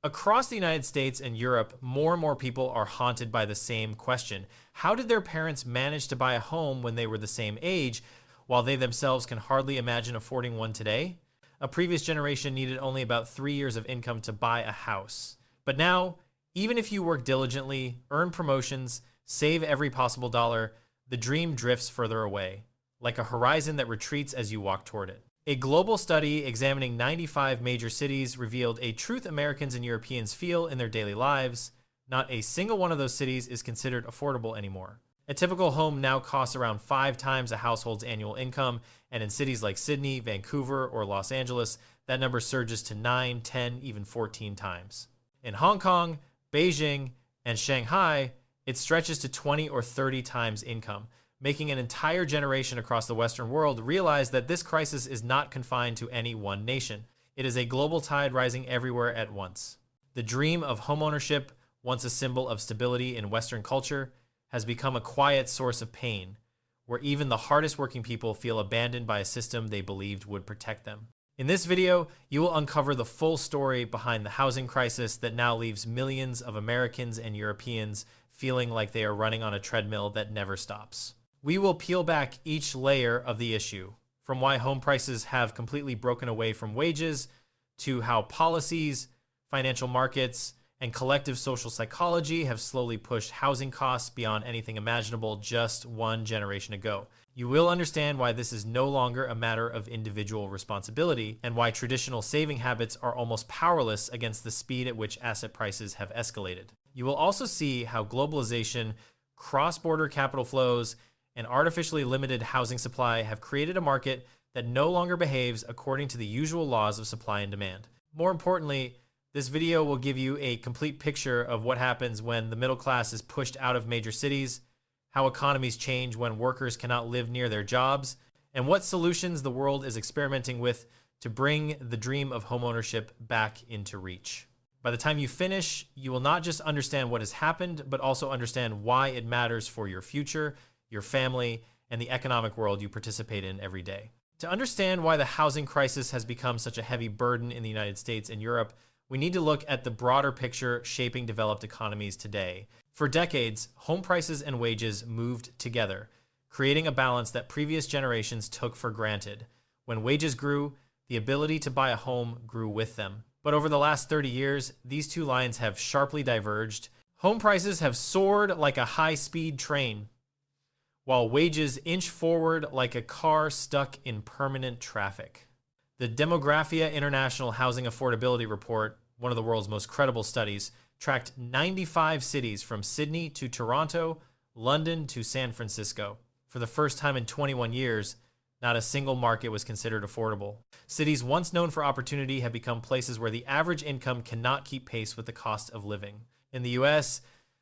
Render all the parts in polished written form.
Across the United States and Europe, more and more people are haunted by the same question. How did their parents manage to buy a home when they were the same age, while they themselves can hardly imagine affording one today? A previous generation needed only about 3 years of income to buy a house. But now, even if you work diligently, earn promotions, save every possible dollar, the dream drifts further away, like a horizon that retreats as you walk toward it. A global study examining 95 major cities revealed a truth Americans and Europeans feel in their daily lives. Not a single one of those cities is considered affordable anymore. A typical home now costs around 5 times a household's annual income, and in cities like Sydney, Vancouver, or Los Angeles, that number surges to 9, 10, even 14 times. In Hong Kong, Beijing, and Shanghai, it stretches to 20 or 30 times income, making an entire generation across the Western world realize that this crisis is not confined to any one nation. It is a global tide rising everywhere at once. The dream of homeownership, once a symbol of stability in Western culture, has become a quiet source of pain, where even the hardest working people feel abandoned by a system they believed would protect them. In this video, you will uncover the full story behind the housing crisis that now leaves millions of Americans and Europeans feeling like they are running on a treadmill that never stops. We will peel back each layer of the issue, from why home prices have completely broken away from wages, to how policies, financial markets, and collective social psychology have slowly pushed housing costs beyond anything imaginable just one generation ago. You will understand why this is no longer a matter of individual responsibility, and why traditional saving habits are almost powerless against the speed at which asset prices have escalated. You will also see how globalization, cross-border capital flows, and artificially limited housing supply have created a market that no longer behaves according to the usual laws of supply and demand. More importantly, this video will give you a complete picture of what happens when the middle class is pushed out of major cities, how economies change when workers cannot live near their jobs, and what solutions the world is experimenting with to bring the dream of homeownership back into reach. By the time you finish, you will not just understand what has happened, but also understand why it matters for your future, your family, and the economic world you participate in every day. To understand why the housing crisis has become such a heavy burden in the United States and Europe, we need to look at the broader picture shaping developed economies today. For decades, home prices and wages moved together, creating a balance that previous generations took for granted. When wages grew, the ability to buy a home grew with them. But over the last 30 years, these two lines have sharply diverged. Home prices have soared like a high-speed train, while wages inch forward like a car stuck in permanent traffic. The Demographia International Housing Affordability Report, one of the world's most credible studies, tracked 95 cities from Sydney to Toronto, London to San Francisco. For the first time in 21 years, not a single market was considered affordable. Cities once known for opportunity have become places where the average income cannot keep pace with the cost of living. In the US,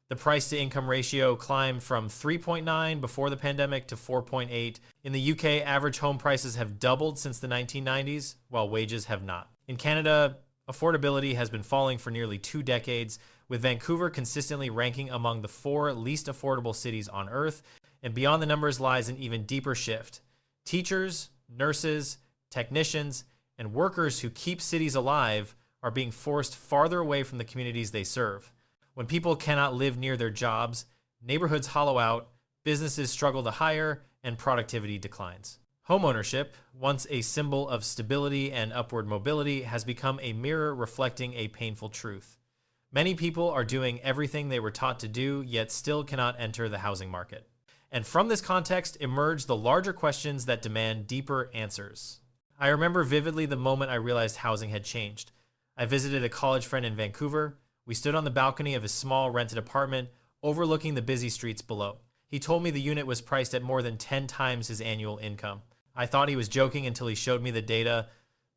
the price-to-income ratio climbed from 3.9 before the pandemic to 4.8. In the UK, average home prices have doubled since the 1990s, while wages have not. In Canada, affordability has been falling for nearly 2 decades, with Vancouver consistently ranking among the 4 least affordable cities on Earth. And beyond the numbers lies an even deeper shift. Teachers, nurses, technicians, and workers who keep cities alive are being forced farther away from the communities they serve. When people cannot live near their jobs, neighborhoods hollow out, businesses struggle to hire, and productivity declines. Homeownership, once a symbol of stability and upward mobility, has become a mirror reflecting a painful truth. Many people are doing everything they were taught to do, yet still cannot enter the housing market. And from this context emerge the larger questions that demand deeper answers. I remember vividly the moment I realized housing had changed. I visited a college friend in Vancouver. We stood on the balcony of his small rented apartment, overlooking the busy streets below. He told me the unit was priced at more than 10 times his annual income. I thought he was joking until he showed me the data.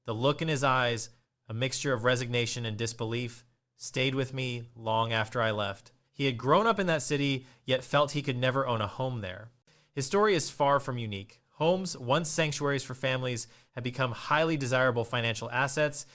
The look in his eyes, a mixture of resignation and disbelief, stayed with me long after I left. He had grown up in that city, yet felt he could never own a home there. His story is far from unique. Homes, once sanctuaries for families, have become highly desirable financial assets.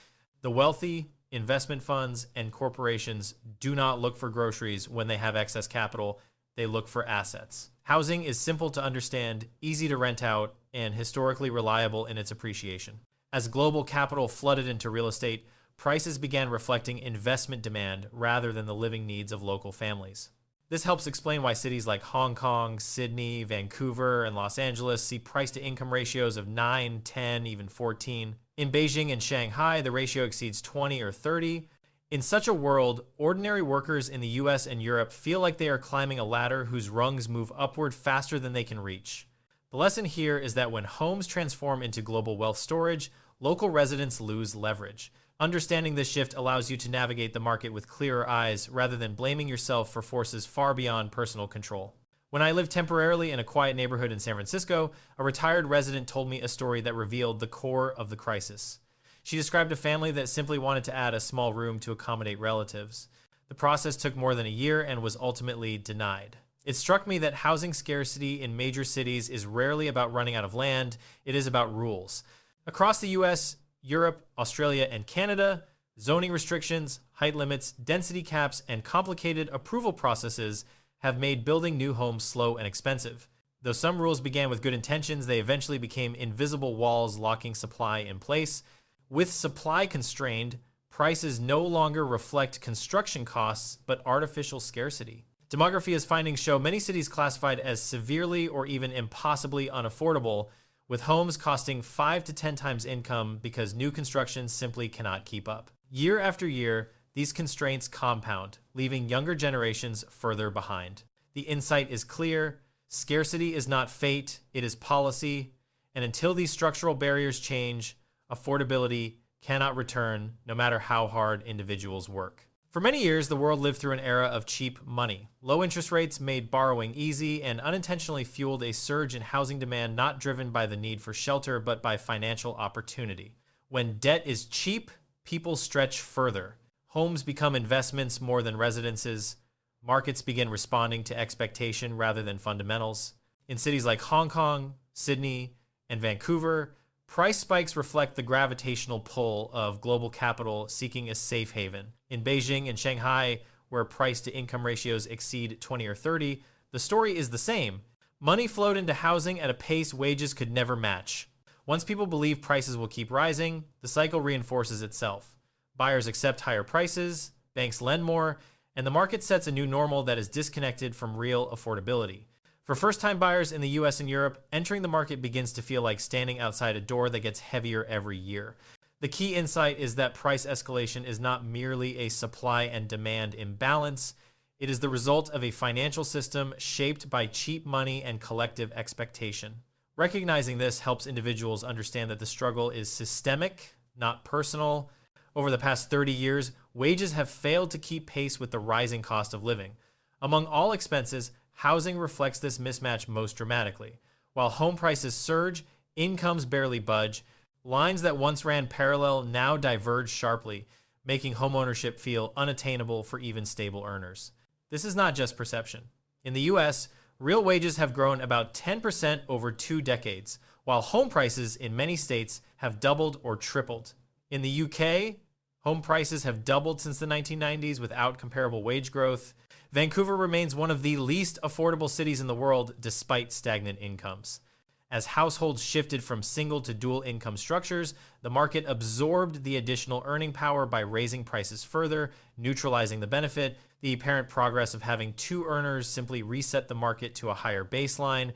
The wealthy, investment funds, and corporations do not look for groceries when they have excess capital. They look for assets. Housing is simple to understand, easy to rent out, and historically reliable in its appreciation. As global capital flooded into real estate, prices began reflecting investment demand rather than the living needs of local families. This helps explain why cities like Hong Kong, Sydney, Vancouver, and Los Angeles see price-to-income ratios of 9, 10, even 14. In Beijing and Shanghai, the ratio exceeds 20 or 30. In such a world, ordinary workers in the US and Europe feel like they are climbing a ladder whose rungs move upward faster than they can reach. The lesson here is that when homes transform into global wealth storage, local residents lose leverage. Understanding this shift allows you to navigate the market with clearer eyes rather than blaming yourself for forces far beyond personal control. When I lived temporarily in a quiet neighborhood in San Francisco, a retired resident told me a story that revealed the core of the crisis. She described a family that simply wanted to add a small room to accommodate relatives. The process took more than a year and was ultimately denied. It struck me that housing scarcity in major cities is rarely about running out of land, it is about rules. Across the US, Europe, Australia, and Canada, zoning restrictions, height limits, density caps, and complicated approval processes have made building new homes slow and expensive. Though some rules began with good intentions, they eventually became invisible walls locking supply in place. With supply constrained, prices no longer reflect construction costs, but artificial scarcity. Demography's findings show many cities classified as severely or even impossibly unaffordable, with homes costing 5 to 10 times income because new construction simply cannot keep up. Year after year, these constraints compound, leaving younger generations further behind. The insight is clear: scarcity is not fate, it is policy, and until these structural barriers change, affordability cannot return, no matter how hard individuals work. For many years, the world lived through an era of cheap money. Low interest rates made borrowing easy and unintentionally fueled a surge in housing demand not driven by the need for shelter, but by financial opportunity. When debt is cheap, people stretch further. Homes become investments more than residences. Markets begin responding to expectation rather than fundamentals. In cities like Hong Kong, Sydney, and Vancouver, price spikes reflect the gravitational pull of global capital seeking a safe haven. In Beijing and Shanghai, where price-to-income ratios exceed 20 or 30, the story is the same. Money flowed into housing at a pace wages could never match. Once people believe prices will keep rising, the cycle reinforces itself. Buyers accept higher prices, banks lend more, and the market sets a new normal that is disconnected from real affordability. For first-time buyers in the US and Europe, entering the market begins to feel like standing outside a door that gets heavier every year. The key insight is that price escalation is not merely a supply and demand imbalance. It is the result of a financial system shaped by cheap money and collective expectation. Recognizing this helps individuals understand that the struggle is systemic, not personal. Over the past 30 years, wages have failed to keep pace with the rising cost of living. Among all expenses, housing reflects this mismatch most dramatically. While home prices surge, incomes barely budge. Lines that once ran parallel now diverge sharply, making homeownership feel unattainable for even stable earners. This is not just perception. In the US, real wages have grown about 10% over 2 decades, while home prices in many states have doubled or tripled. In the UK, home prices have doubled since the 1990s without comparable wage growth. Vancouver remains one of the least affordable cities in the world despite stagnant incomes. As households shifted from single to dual income structures, the market absorbed the additional earning power by raising prices further, neutralizing the benefit. The apparent progress of having 2 earners simply reset the market to a higher baseline.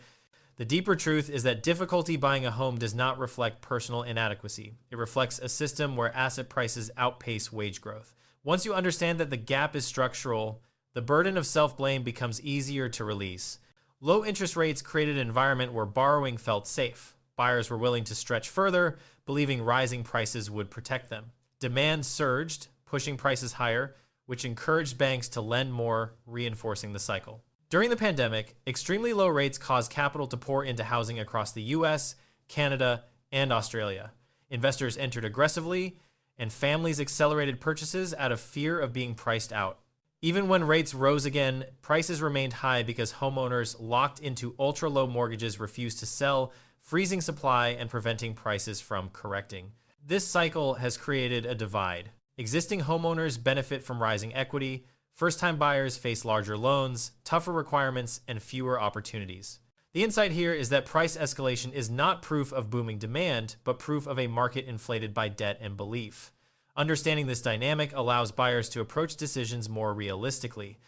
The deeper truth is that difficulty buying a home does not reflect personal inadequacy. It reflects a system where asset prices outpace wage growth. Once you understand that the gap is structural, the burden of self-blame becomes easier to release. Low interest rates created an environment where borrowing felt safe. Buyers were willing to stretch further, believing rising prices would protect them. Demand surged, pushing prices higher, which encouraged banks to lend more, reinforcing the cycle. During the pandemic, extremely low rates caused capital to pour into housing across the US, Canada, and Australia. Investors entered aggressively, and families accelerated purchases out of fear of being priced out. Even when rates rose again, prices remained high because homeowners locked into ultra-low mortgages refused to sell, freezing supply and preventing prices from correcting. This cycle has created a divide. Existing homeowners benefit from rising equity. First-time buyers face larger loans, tougher requirements, and fewer opportunities. The insight here is that price escalation is not proof of booming demand, but proof of a market inflated by debt and belief. Understanding this dynamic allows buyers to approach decisions more realistically.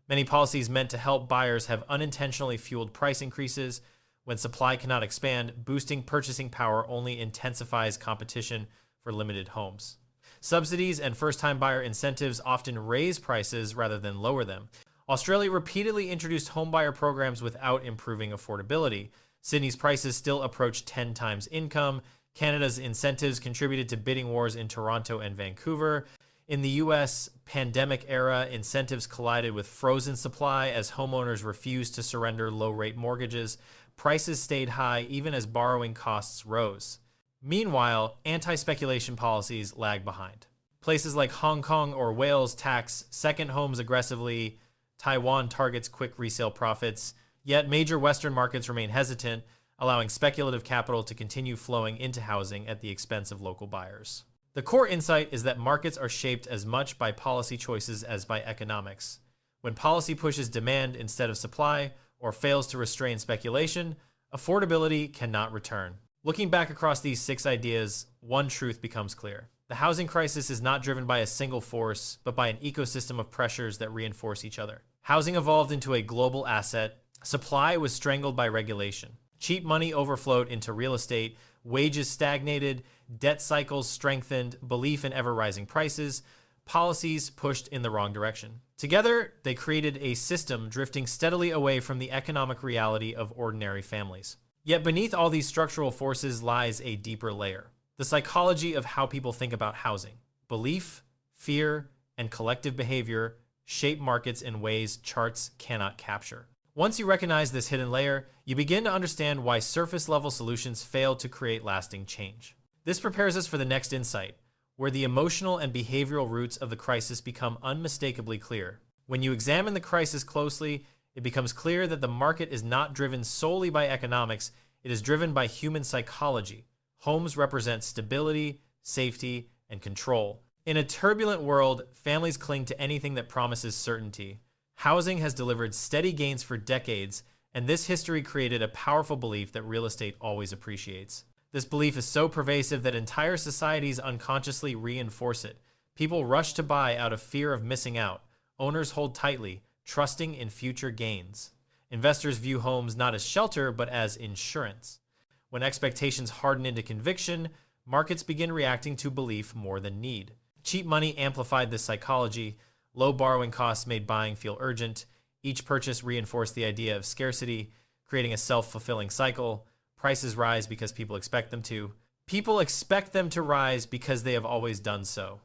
Many policies meant to help buyers have unintentionally fueled price increases. When supply cannot expand, boosting purchasing power only intensifies competition for limited homes. Subsidies and first-time buyer incentives often raise prices rather than lower them. Australia repeatedly introduced homebuyer programs without improving affordability. Sydney's prices still approach 10 times income. Canada's incentives contributed to bidding wars in Toronto and Vancouver. In the US, pandemic-era incentives collided with frozen supply as homeowners refused to surrender low-rate mortgages. Prices stayed high even as borrowing costs rose. Meanwhile, anti-speculation policies lag behind. Places like Hong Kong or Wales tax second homes aggressively. Taiwan targets quick resale profits. Yet major Western markets remain hesitant, allowing speculative capital to continue flowing into housing at the expense of local buyers. The core insight is that markets are shaped as much by policy choices as by economics. When policy pushes demand instead of supply or fails to restrain speculation, affordability cannot return. Looking back across these 6 ideas, one truth becomes clear. The housing crisis is not driven by a single force, but by an ecosystem of pressures that reinforce each other. Housing evolved into a global asset. Supply was strangled by regulation. Cheap money overflowed into real estate. Wages stagnated. Debt cycles strengthened. Belief in ever-rising prices. Policies pushed in the wrong direction. Together, they created a system drifting steadily away from the economic reality of ordinary families. Yet beneath all these structural forces lies a deeper layer: the psychology of how people think about housing. Belief, fear, and collective behavior shape markets in ways charts cannot capture. Once you recognize this hidden layer, you begin to understand why surface-level solutions fail to create lasting change. This prepares us for the next insight, where the emotional and behavioral roots of the crisis become unmistakably clear. When you examine the crisis closely, it becomes clear that the market is not driven solely by economics, it is driven by human psychology. Homes represent stability, safety, and control. In a turbulent world, families cling to anything that promises certainty. Housing has delivered steady gains for decades, and this history created a powerful belief that real estate always appreciates. This belief is so pervasive that entire societies unconsciously reinforce it. People rush to buy out of fear of missing out. Owners hold tightly, trusting in future gains. Investors view homes not as shelter, but as insurance. When expectations harden into conviction, markets begin reacting to belief more than need. Cheap money amplified this psychology. Low borrowing costs made buying feel urgent. Each purchase reinforced the idea of scarcity, creating a self-fulfilling cycle. Prices rise because people expect them to. People expect them to rise because they have always done so.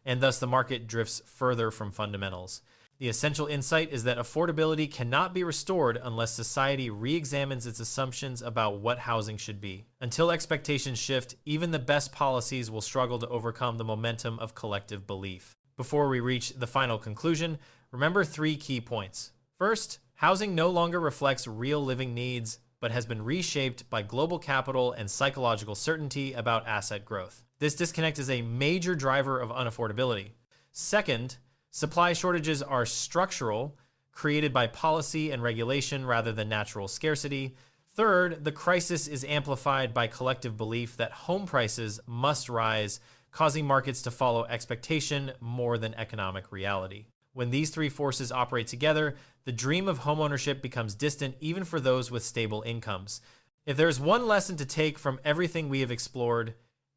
And thus the market drifts further from fundamentals. The essential insight is that affordability cannot be restored unless society re-examines its assumptions about what housing should be. Until expectations shift, even the best policies will struggle to overcome the momentum of collective belief. Before we reach the final conclusion, remember 3 key points. First, housing no longer reflects real living needs, but has been reshaped by global capital and psychological certainty about asset growth. This disconnect is a major driver of unaffordability. Second, supply shortages are structural, created by policy and regulation rather than natural scarcity. Third, the crisis is amplified by collective belief that home prices must rise, causing markets to follow expectation more than economic reality. When these 3 forces operate together, the dream of homeownership becomes distant even for those with stable incomes. If there's one lesson to take from everything we have explored,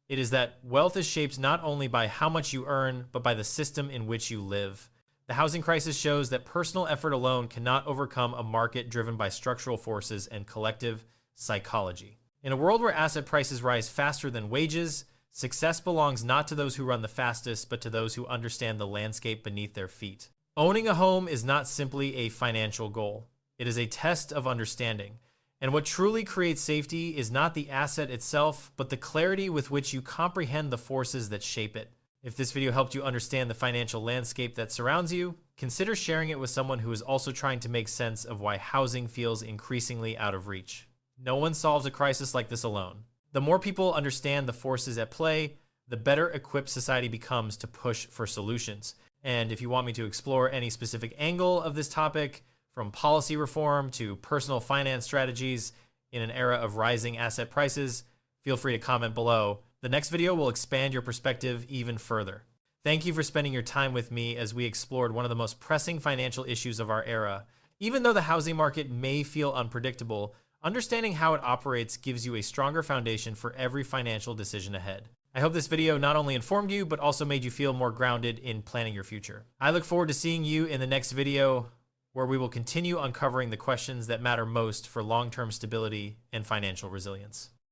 it is that wealth is shaped not only by how much you earn, but by the system in which you live. The housing crisis shows that personal effort alone cannot overcome a market driven by structural forces and collective psychology. In a world where asset prices rise faster than wages, success belongs not to those who run the fastest, but to those who understand the landscape beneath their feet. Owning a home is not simply a financial goal. It is a test of understanding. And what truly creates safety is not the asset itself, but the clarity with which you comprehend the forces that shape it. If this video helped you understand the financial landscape that surrounds you, consider sharing it with someone who is also trying to make sense of why housing feels increasingly out of reach. No one solves a crisis like this alone. The more people understand the forces at play, the better equipped society becomes to push for solutions. And if you want me to explore any specific angle of this topic, from policy reform to personal finance strategies in an era of rising asset prices, feel free to comment below. The next video will expand your perspective even further. Thank you for spending your time with me as we explored one of the most pressing financial issues of our era. Even though the housing market may feel unpredictable, understanding how it operates gives you a stronger foundation for every financial decision ahead. I hope this video not only informed you, but also made you feel more grounded in planning your future. I look forward to seeing you in the next video, where we will continue uncovering the questions that matter most for long-term stability and financial resilience.